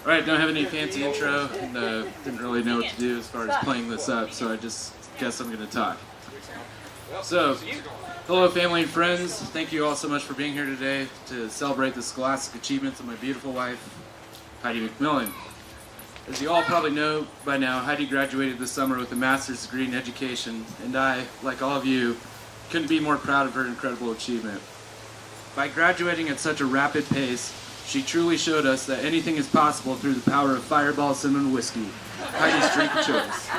Alright, don't have any fancy intro, and didn't really know what to do as far as playing this up, so I just guess I'm going to talk. So, hello family and friends, thank you all so much for being here today to celebrate the scholastic achievements of my beautiful wife, Heidi McMillan. As you all probably know by now, Heidi graduated this summer with a master's degree in education, and I, like all of you, couldn't be more proud of her incredible achievement. By graduating at such a rapid pace, she truly showed us that anything is possible through the power of Fireball Cinnamon Whiskey, Heidi's drink of choice.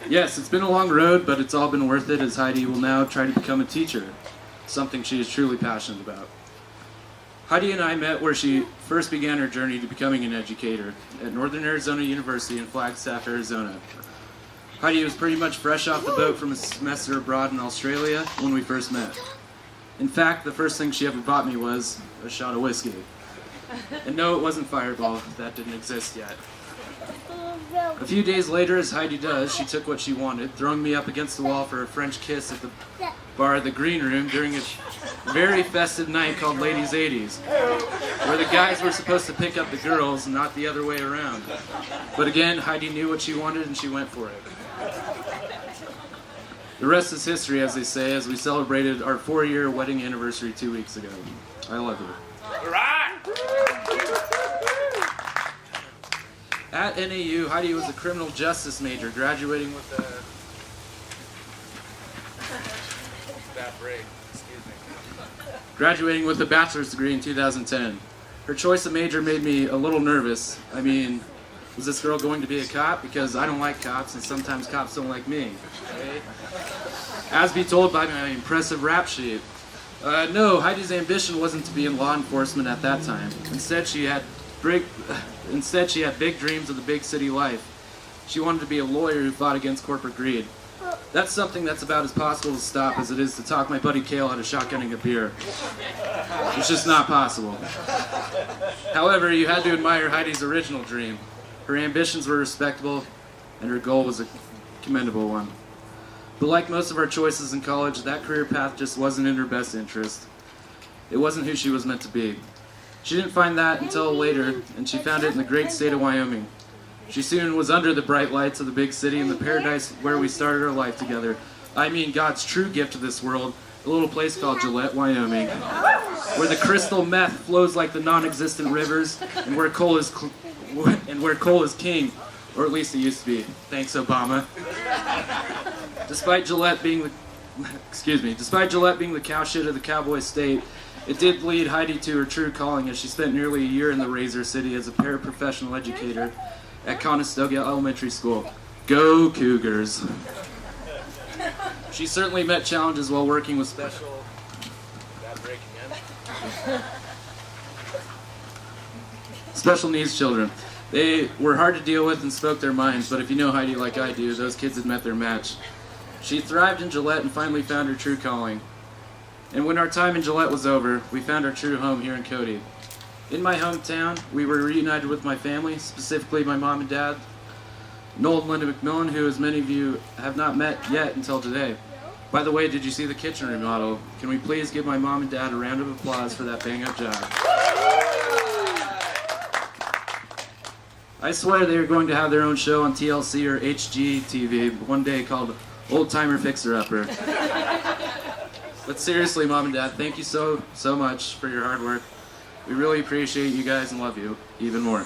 Yes, it's been a long road, but it's all been worth it as Heidi will now try to become a teacher, something she is truly passionate about. Heidi and I met where she first began her journey to becoming an educator at Northern Arizona University in Flagstaff, Arizona. Heidi was pretty much fresh off the boat from a semester abroad in Australia when we first met. In fact, the first thing she ever bought me was a shot of whiskey. And no, it wasn't Fireball. That didn't exist yet. A few days later, as Heidi does, she took what she wanted, throwing me up against the wall for a French kiss at the bar of the Green Room during a very festive night called Ladies' 80s, where the guys were supposed to pick up the girls, not the other way around. But again, Heidi knew what she wanted and she went for it. The rest is history, as they say, as we celebrated our 4-year wedding anniversary 2 weeks ago. I love her. All right. At NAU, Heidi was a criminal justice major, graduating with a... Bad break. Excuse me. Graduating with a bachelor's degree in 2010. Her choice of major made me a little nervous. I mean, was this girl going to be a cop? Because I don't like cops, and sometimes cops don't like me. Okay? As be told by my impressive rap sheet. No, Heidi's ambition wasn't to be in law enforcement at that time. Instead, she had big dreams of the big city life. She wanted to be a lawyer who fought against corporate greed. That's something that's about as possible to stop as it is to talk my buddy Kale out of shotgunning a beer. It's just not possible. However, you had to admire Heidi's original dream. Her ambitions were respectable, and her goal was a commendable one. But like most of our choices in college, that career path just wasn't in her best interest. It wasn't who she was meant to be. She didn't find that until later, and she found it in the great state of Wyoming. She soon was under the bright lights of the big city in the paradise where we started our life together. I mean, God's true gift to this world, a little place called Gillette, Wyoming, where the crystal meth flows like the non-existent rivers, and where coal is king, or at least it used to be. Thanks, Obama. Despite Gillette being the cow shit of the cowboy state, it did lead Heidi to her true calling as she spent nearly a year in the Razor City as a paraprofessional educator at Conestoga Elementary School. Go Cougars! She certainly met challenges while working with special needs children. They were hard to deal with and spoke their minds, but if you know Heidi like I do, those kids had met their match. She thrived in Gillette and finally found her true calling. And when our time in Gillette was over, we found our true home here in Cody. In my hometown, we were reunited with my family, specifically my mom and dad, Noel and Linda McMillan, who as many of you have not met yet until today. By the way, did you see the kitchen remodel? Can we please give my mom and dad a round of applause for that bang-up job? I swear they are going to have their own show on TLC or HGTV one day called Old Timer Fixer Upper. But seriously, Mom and Dad, thank you so much for your hard work. We really appreciate you guys and love you even more.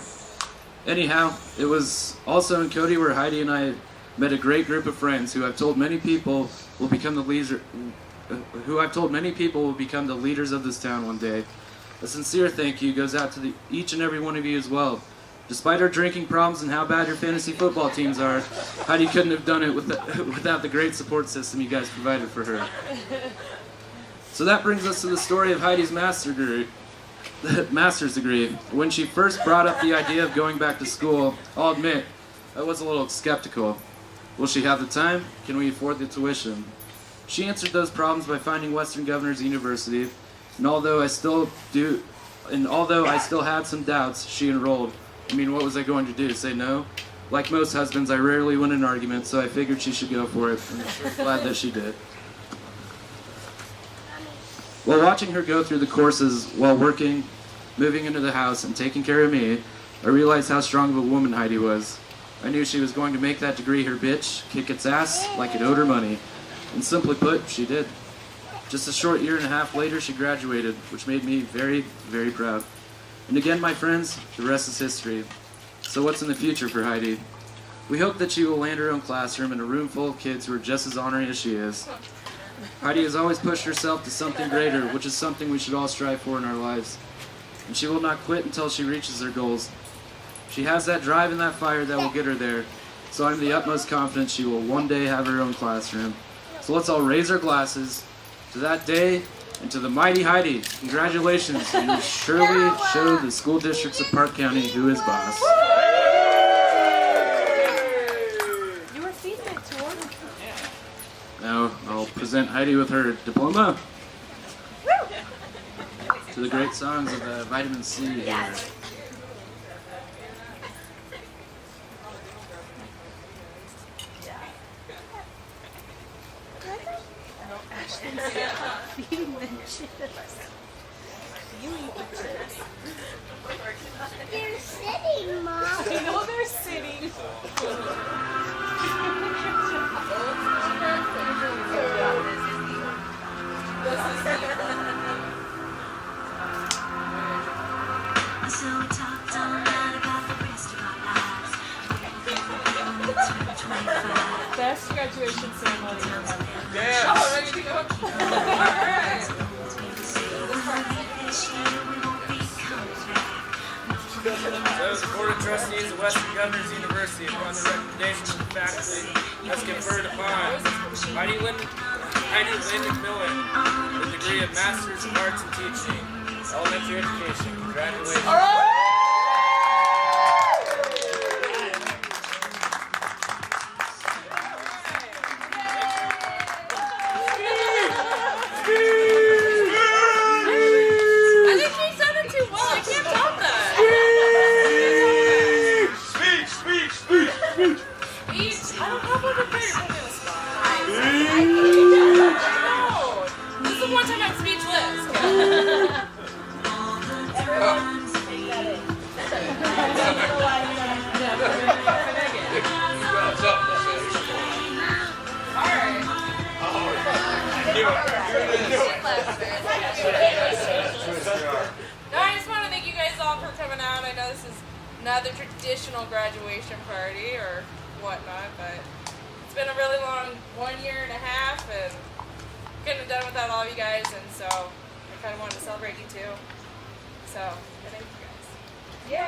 Anyhow, it was also in Cody where Heidi and I met a great group of friends who I've told many people will become the leaders of this town one day. A sincere thank you goes out to each and every one of you as well. Despite our drinking problems and how bad your fantasy football teams are, Heidi couldn't have done it without the great support system you guys provided for her. So that brings us to the story of Heidi's master's degree. When she first brought up the idea of going back to school, I'll admit, I was a little skeptical. Will she have the time? Can we afford the tuition? She answered those problems by finding Western Governors University, and although I still had some doubts, she enrolled. I mean, what was I going to do? Say no? Like most husbands, I rarely win an argument, so I figured she should go for it, and I'm glad that she did. While watching her go through the courses while working moving into the house and taking care of me, I realized how strong of a woman Heidi was. I knew she was going to make that degree her bitch, kick its ass like it owed her money. And simply put, she did. Just a short year and a half later, she graduated, which made me very, very proud. And again, my friends, the rest is history. So what's in the future for Heidi? We hope that she will land her own classroom in a room full of kids who are just as honoring as she is. Heidi has always pushed herself to something greater, which is something we should all strive for in our lives. And she will not quit until she reaches her goals. She has that drive and that fire that will get her there. So I'm the utmost confident she will one day have her own classroom. So let's all raise our glasses to that day and to the mighty Heidi. Congratulations, you surely showed the school districts of Park County who is boss. You were feedback toward him. Now I'll present Heidi with her diploma to the great songs of Vitamin C here. Feeding the chips. You eat the chips. They're sitting, Mom. I know they're sitting. So we talked all night about the rest of our lives. Best graduation ceremony ever. Yeah. Oh, ready to go? Alright. So the Board of Trustees of Western Governors University, upon the recommendation of the faculty, has conferred upon Heidi Lynn McMillan the degree of Master's of Arts in Teaching, Elementary Education. Congratulations. I think she said it too well. I can't top that. Speech. I don't have one prepared. Put me on the spot. No. This is the one time I'm speechless. No, I just want to thank you guys all for coming out. I know this is another traditional graduation party or whatnot, but it's been a really long 1 year and a half, and couldn't have done without all of you guys, and so I kind of wanted to celebrate you too. So, I thank you guys. Yeah.